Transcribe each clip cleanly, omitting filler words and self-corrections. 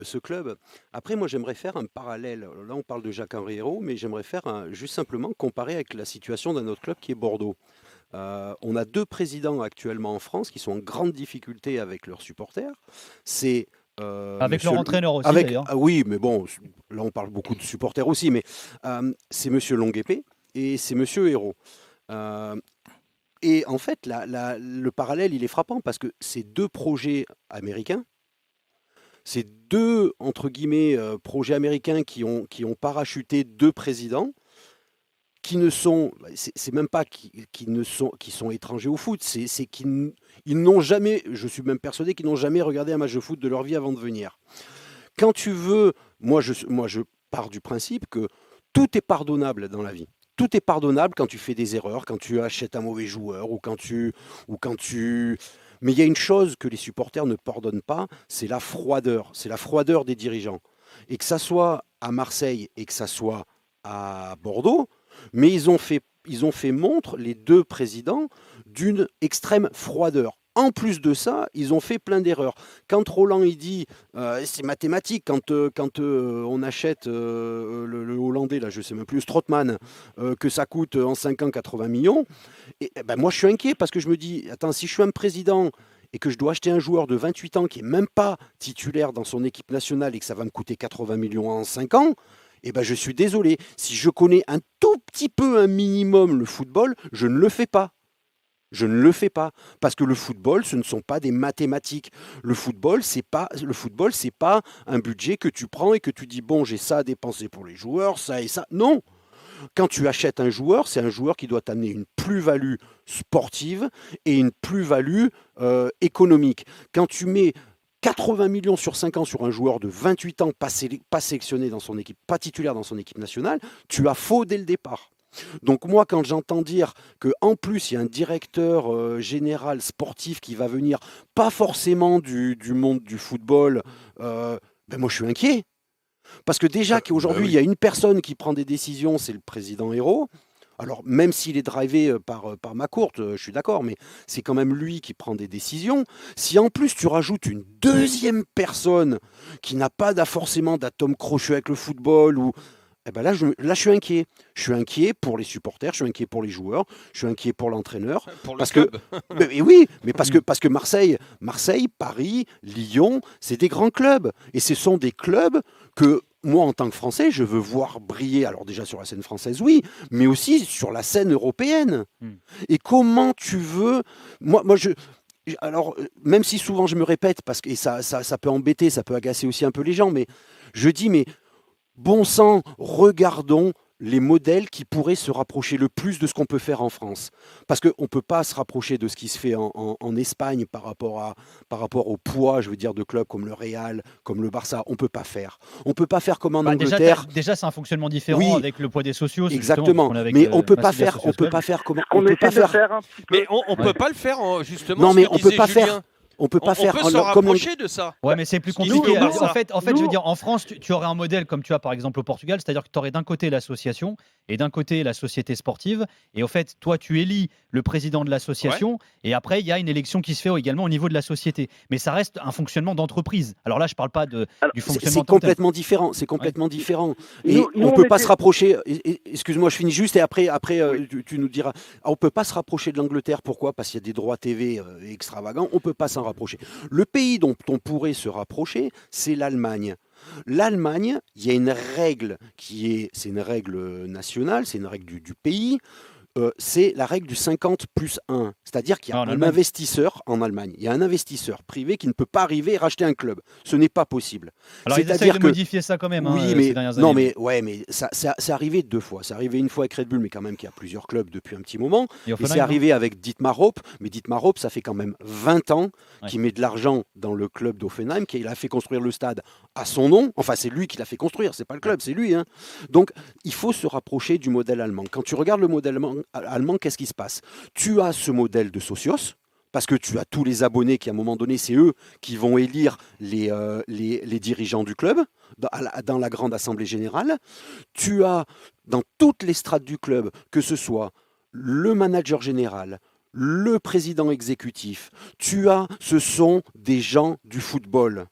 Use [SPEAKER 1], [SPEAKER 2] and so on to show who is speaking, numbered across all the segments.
[SPEAKER 1] ce club. Après, moi, j'aimerais faire un parallèle. Là, on parle de Jacques-Henri Hérault, mais j'aimerais faire juste simplement comparer avec la situation d'un autre club qui est Bordeaux. On a deux présidents actuellement en France qui sont en grande difficulté avec leurs supporters. C'est
[SPEAKER 2] Avec leur
[SPEAKER 1] monsieur
[SPEAKER 2] entraîneur aussi
[SPEAKER 1] avec
[SPEAKER 2] d'ailleurs.
[SPEAKER 1] ah oui, mais bon, là on parle beaucoup de supporters aussi, mais c'est monsieur Longuepée et c'est monsieur Hérault. Euh, et en fait, le parallèle, il est frappant parce que ces deux projets américains, ces deux, entre guillemets, projets américains qui ont parachuté deux présidents, qui ne sont, c'est même pas qui sont étrangers au foot, c'est ils n'ont jamais, je suis même persuadé qu'ils n'ont jamais regardé un match de foot de leur vie avant de venir. Quand tu veux, moi je pars du principe que tout est pardonnable dans la vie. Tout est pardonnable quand tu fais des erreurs, quand tu achètes un mauvais joueur ou quand tu. Mais il y a une chose que les supporters ne pardonnent pas, c'est la froideur. C'est la froideur des dirigeants. Et que ça soit à Marseille et que ça soit à Bordeaux, mais ils ont fait montre, les deux présidents, d'une extrême froideur. En plus de ça, ils ont fait plein d'erreurs. Quand Roland il dit, c'est mathématique, quand on achète le Hollandais, là, je ne sais même plus, Strootman, que ça coûte en 5 ans 80 millions, et ben moi je suis inquiet parce que je me dis, attends, si je suis un président et que je dois acheter un joueur de 28 ans qui est même pas titulaire dans son équipe nationale et que ça va me coûter 80 millions en 5 ans, eh ben je suis désolé. Si je connais un tout petit peu, un minimum le football, je ne le fais pas. Je ne le fais pas parce que le football, ce ne sont pas des mathématiques. Le football, c'est pas un budget que tu prends et que tu dis bon, j'ai ça à dépenser pour les joueurs, ça et ça. Non, quand tu achètes un joueur, c'est un joueur qui doit t'amener une plus-value sportive et une plus-value économique. Quand tu mets 80 millions sur 5 ans sur un joueur de 28 ans pas sélectionné dans son équipe, pas titulaire dans son équipe nationale, tu as faux dès le départ. Donc moi, quand j'entends dire qu'en plus, il y a un directeur général sportif qui va venir, pas forcément du monde du football, ben moi je suis inquiet. Parce que déjà
[SPEAKER 3] Bah
[SPEAKER 1] qu'aujourd'hui, il y
[SPEAKER 3] oui.
[SPEAKER 1] a une personne qui prend des décisions, c'est le président Hérault. Alors, même s'il est drivé par McCourt, je suis d'accord, mais c'est quand même lui qui prend des décisions. Si en plus tu rajoutes une deuxième personne qui n'a pas forcément d'atome crochu avec le football, eh ben là, je suis inquiet. Je suis inquiet pour les supporters, je suis inquiet pour les joueurs, je suis inquiet pour l'entraîneur.
[SPEAKER 3] Pour le
[SPEAKER 1] Parce que,
[SPEAKER 3] club.
[SPEAKER 1] mais oui, mais parce que,
[SPEAKER 3] Mm.
[SPEAKER 1] parce que Marseille, Paris, Lyon, c'est des grands clubs. Et ce sont des clubs que moi, en tant que Français, je veux voir briller. Alors déjà sur la scène française, oui, mais aussi sur la scène européenne.
[SPEAKER 2] Hmm.
[SPEAKER 1] Et comment tu veux. Alors, même si souvent je me répète, parce que et ça peut embêter, ça peut agacer aussi un peu les gens, mais je dis, mais bon sang, regardons les modèles qui pourraient se rapprocher le plus de ce qu'on peut faire en France. Parce qu'on ne peut pas se rapprocher de ce qui se fait en Espagne par rapport au poids, je veux dire, de clubs comme le Real, comme le Barça. On ne peut pas faire. On ne peut pas faire comme en
[SPEAKER 2] Bah déjà,
[SPEAKER 1] Angleterre.
[SPEAKER 2] déjà c'est un fonctionnement différent
[SPEAKER 1] Oui,
[SPEAKER 2] avec le poids des socios, c'est justement parce
[SPEAKER 1] exactement.
[SPEAKER 2] qu'on est avec
[SPEAKER 1] Mais on peut pas
[SPEAKER 2] Massilia
[SPEAKER 1] faire, on
[SPEAKER 2] Socios
[SPEAKER 1] peut
[SPEAKER 2] Club.
[SPEAKER 1] pas faire
[SPEAKER 4] Ce
[SPEAKER 1] comment, on
[SPEAKER 4] qu'on
[SPEAKER 1] peut pas
[SPEAKER 4] essaie de
[SPEAKER 1] faire.
[SPEAKER 4] faire un petit
[SPEAKER 3] Mais
[SPEAKER 4] peu.
[SPEAKER 3] on
[SPEAKER 2] Ouais.
[SPEAKER 3] peut pas le faire, justement,
[SPEAKER 1] Non,
[SPEAKER 3] ce
[SPEAKER 1] mais
[SPEAKER 3] que
[SPEAKER 1] on peut
[SPEAKER 3] disait
[SPEAKER 1] pas faire.
[SPEAKER 3] Julien.
[SPEAKER 1] On peut pas
[SPEAKER 3] On
[SPEAKER 1] faire
[SPEAKER 3] peut se
[SPEAKER 1] comme
[SPEAKER 3] rapprocher de ça.
[SPEAKER 2] Ouais, mais c'est plus
[SPEAKER 3] Ce qui se fait
[SPEAKER 2] compliqué.
[SPEAKER 3] au
[SPEAKER 4] Nous,
[SPEAKER 2] En
[SPEAKER 3] Barça.
[SPEAKER 2] fait, je veux dire, en France, tu aurais un modèle comme tu as par exemple au Portugal, c'est-à-dire que tu aurais d'un côté l'association et d'un côté la société sportive. Et au fait, toi, tu élis le président de
[SPEAKER 3] Ouais.
[SPEAKER 2] l'association et après, il y a une élection qui se fait également au niveau de la société. Mais ça reste un fonctionnement d'entreprise. Alors là, je parle pas
[SPEAKER 4] alors,
[SPEAKER 2] du
[SPEAKER 1] C'est
[SPEAKER 2] fonctionnement
[SPEAKER 1] c'est
[SPEAKER 2] en tant que tel.
[SPEAKER 1] complètement différent. C'est
[SPEAKER 2] Ouais.
[SPEAKER 1] complètement différent.
[SPEAKER 4] nous,
[SPEAKER 1] Et
[SPEAKER 4] nous,
[SPEAKER 1] on
[SPEAKER 4] on
[SPEAKER 1] peut pas se
[SPEAKER 4] était.
[SPEAKER 1] rapprocher. Excuse-moi, je finis juste et après,
[SPEAKER 4] Oui.
[SPEAKER 1] tu nous diras. On peut pas se rapprocher de l'Angleterre. Pourquoi? Parce qu'il y a des droits TV extravagants. On peut pas s'en rapprocher. Le pays dont on pourrait se rapprocher, c'est l'Allemagne. L'Allemagne, il y a une règle c'est une règle nationale, c'est une règle du pays. C'est la règle du 50+1. C'est-à-dire qu'il y
[SPEAKER 2] Ah,
[SPEAKER 1] a
[SPEAKER 2] en
[SPEAKER 1] un
[SPEAKER 2] Allemagne.
[SPEAKER 1] investisseur en Allemagne. Il y a un investisseur privé qui ne peut pas arriver et racheter un club. Ce n'est pas possible.
[SPEAKER 2] Alors ils essayent de
[SPEAKER 1] C'est-à-dire que
[SPEAKER 2] modifier ça quand même
[SPEAKER 1] oui,
[SPEAKER 2] ces
[SPEAKER 1] mais
[SPEAKER 2] dernières
[SPEAKER 1] non,
[SPEAKER 2] années. Mais...
[SPEAKER 1] mais ouais, mais ça, c'est arrivé deux fois. C'est arrivé une fois avec Red Bull, mais quand même qu'il y a plusieurs clubs depuis un petit moment.
[SPEAKER 2] Et
[SPEAKER 1] Et c'est
[SPEAKER 2] Offenheim, non?
[SPEAKER 1] arrivé avec Dietmar Hopp. Mais Dietmar Hopp, ça fait quand même 20 ans
[SPEAKER 2] Ouais.
[SPEAKER 1] qu'il met de l'argent dans le club d'Offenheim, qu'il a fait construire le stade à son nom. Enfin, c'est lui qui l'a fait construire, c'est pas le
[SPEAKER 2] Ouais.
[SPEAKER 1] club, c'est lui, hein. Donc, il faut se rapprocher du modèle allemand. Quand tu regardes le modèle allemand, qu'est-ce qui se passe? Tu as ce modèle de socios. Parce que tu as tous les abonnés qui, à un moment donné, c'est eux qui vont élire les dirigeants du club dans la grande assemblée générale. Tu as dans toutes les strates du club, que ce soit le manager général, le président exécutif, ce sont des gens du football.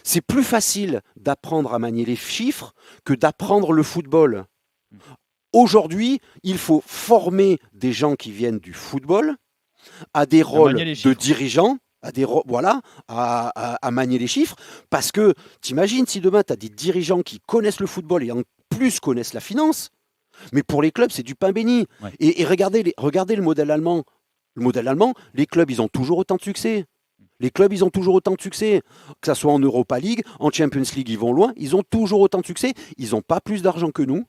[SPEAKER 1] C'est plus facile d'apprendre à manier les chiffres que d'apprendre le football. Aujourd'hui, il faut former des gens qui viennent du football à des rôles de dirigeants, à manier les chiffres, parce que t'imagines si demain tu as des dirigeants qui connaissent le football et en plus connaissent la finance, mais pour les clubs c'est du pain béni.
[SPEAKER 2] Ouais.
[SPEAKER 1] Et regardez le modèle allemand. Le modèle allemand, les clubs ils ont toujours autant de succès. Les clubs, ils ont toujours autant de succès. Que ce soit en Europa League, en Champions League, ils vont loin. Ils ont toujours autant de succès. Ils n'ont pas plus d'argent que nous.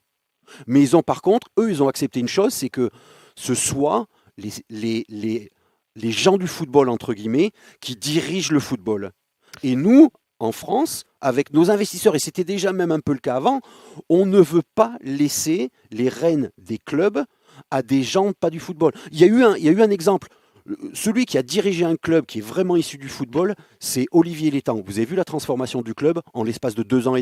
[SPEAKER 1] Mais ils ont par contre, eux, ils ont accepté une chose, c'est que ce soit les gens du football, entre guillemets, qui dirigent le football. Et nous, en France, avec nos investisseurs, et c'était déjà même un peu le cas avant, on ne veut pas laisser les rênes des clubs à des gens pas du football. Il y a eu un exemple. Celui qui a dirigé un club qui est vraiment issu du football, c'est Olivier Létang. Vous avez vu la transformation du club en l'espace de 2 ans et